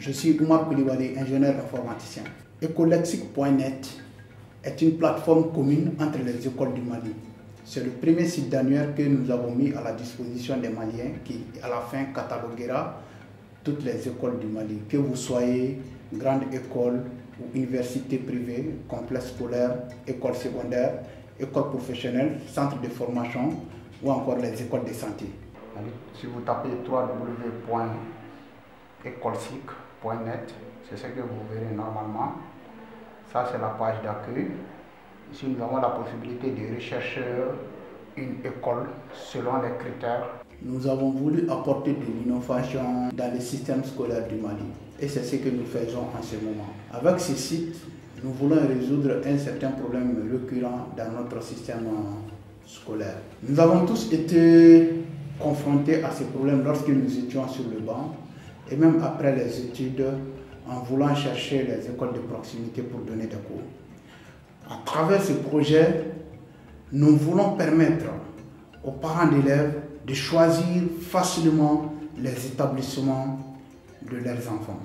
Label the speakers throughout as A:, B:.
A: Je suis Oumar Koulibaly, ingénieur informaticien. Ecolexique.net est une plateforme commune entre les écoles du Mali. C'est le premier site d'annuaire que nous avons mis à la disposition des Maliens qui, à la fin, cataloguera toutes les écoles du Mali. Que vous soyez grande école ou université privée, complexe scolaire, école secondaire, école professionnelle, centre de formation ou encore les écoles de santé. Si vous tapez www.ecolexique.net, c'est ce que vous verrez normalement. Ça, c'est la page d'accueil. Ici, nous avons la possibilité de rechercher une école selon les critères. Nous avons voulu apporter de l'innovation dans le système scolaire du Mali. Et c'est ce que nous faisons en ce moment. Avec ce site, nous voulons résoudre un certain problème récurrent dans notre système scolaire. Nous avons tous été confrontés à ces problèmes lorsque nous étions sur le banc et même après les études en voulant chercher les écoles de proximité pour donner des cours. À travers ce projet, nous voulons permettre aux parents d'élèves de choisir facilement les établissements de leurs enfants.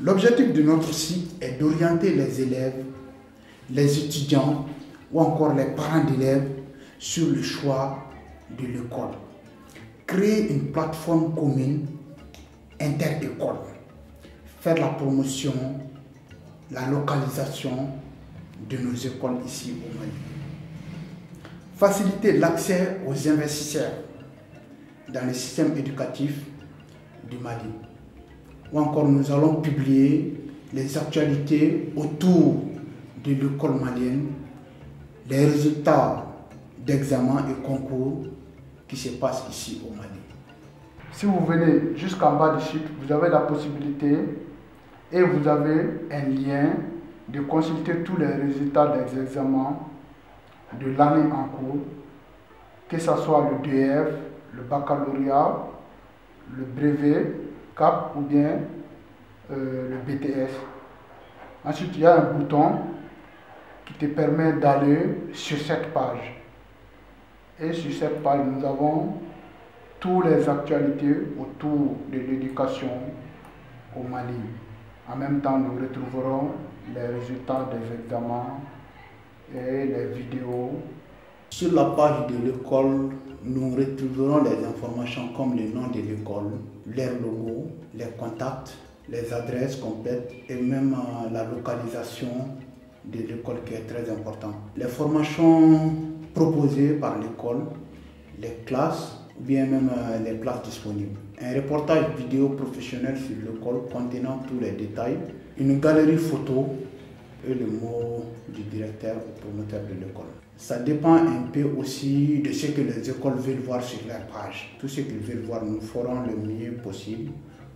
A: L'objectif de notre site est d'orienter les élèves, les étudiants ou encore les parents d'élèves sur le choix de l'école. Créer une plateforme commune inter-école. Faire la promotion, la localisation de nos écoles ici au Mali. Faciliter l'accès aux investisseurs dans le système éducatif du Mali. Ou encore, nous allons publier les actualités autour de l'école malienne, les résultats d'examens et concours qui se passent ici au Mali. Si vous venez jusqu'en bas du site, vous avez la possibilité et vous avez un lien de consulter tous les résultats des examens de l'année en cours, que ce soit le DEF, le baccalauréat, le brevet, CAP ou bien le BTS. Ensuite, il y a un bouton qui te permet d'aller sur cette page. Et sur cette page, nous avons toutes les actualités autour de l'éducation au Mali. En même temps, nous retrouverons les résultats des examens et les vidéos. Sur la page de l'école, nous retrouverons les informations comme le nom de l'école, leur logo, les contacts, les adresses complètes et même la localisation de l'école qui est très importante. Les formations proposées par l'école, les classes ou bien même les places disponibles. Un reportage vidéo professionnel sur l'école contenant tous les détails, une galerie photo et le mot du directeur ou promoteur de l'école. Ça dépend un peu aussi de ce que les écoles veulent voir sur leur page. Tout ce qu'ils veulent voir, nous ferons le mieux possible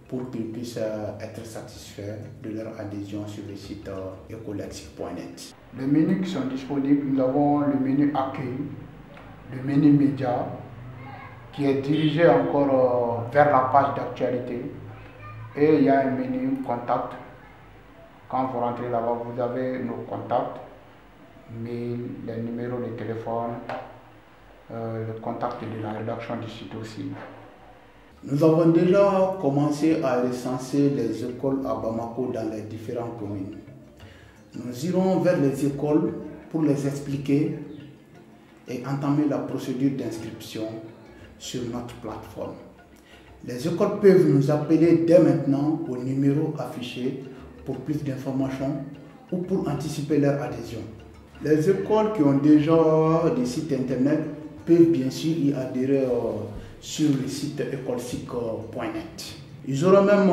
A: pour qu'ils puissent être satisfaits de leur adhésion sur le site ecolexique.net. Les menus qui sont disponibles, nous avons le menu accueil, le menu média, qui est dirigé encore vers la page d'actualité. Et il y a un menu contact. Quand vous rentrez là-bas, vous avez nos contacts, mail, les numéros de téléphone, le contact de la rédaction du site aussi. Nous avons déjà commencé à recenser les écoles à Bamako dans les différentes communes. Nous irons vers les écoles pour les expliquer et entamer la procédure d'inscription sur notre plateforme. Les écoles peuvent nous appeler dès maintenant au numéro affiché pour plus d'informations ou pour anticiper leur adhésion. Les écoles qui ont déjà des sites internet peuvent bien sûr y adhérer sur le site ecolexique.net. Ils auront même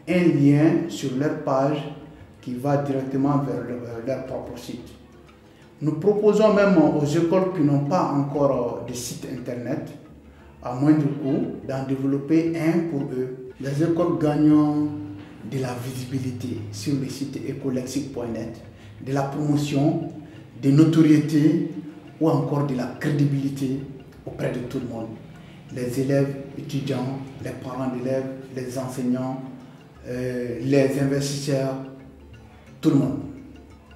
A: un lien sur leur page qui va directement vers leur propre site. Nous proposons même aux écoles qui n'ont pas encore de site internet à moindre coût d'en développer un pour eux. Les écoles gagnent de la visibilité sur le site ecolexique.net, de la promotion, de notoriété ou encore de la crédibilité auprès de tout le monde. Les élèves, étudiants, les parents d'élèves, les enseignants, les investisseurs, tout le monde.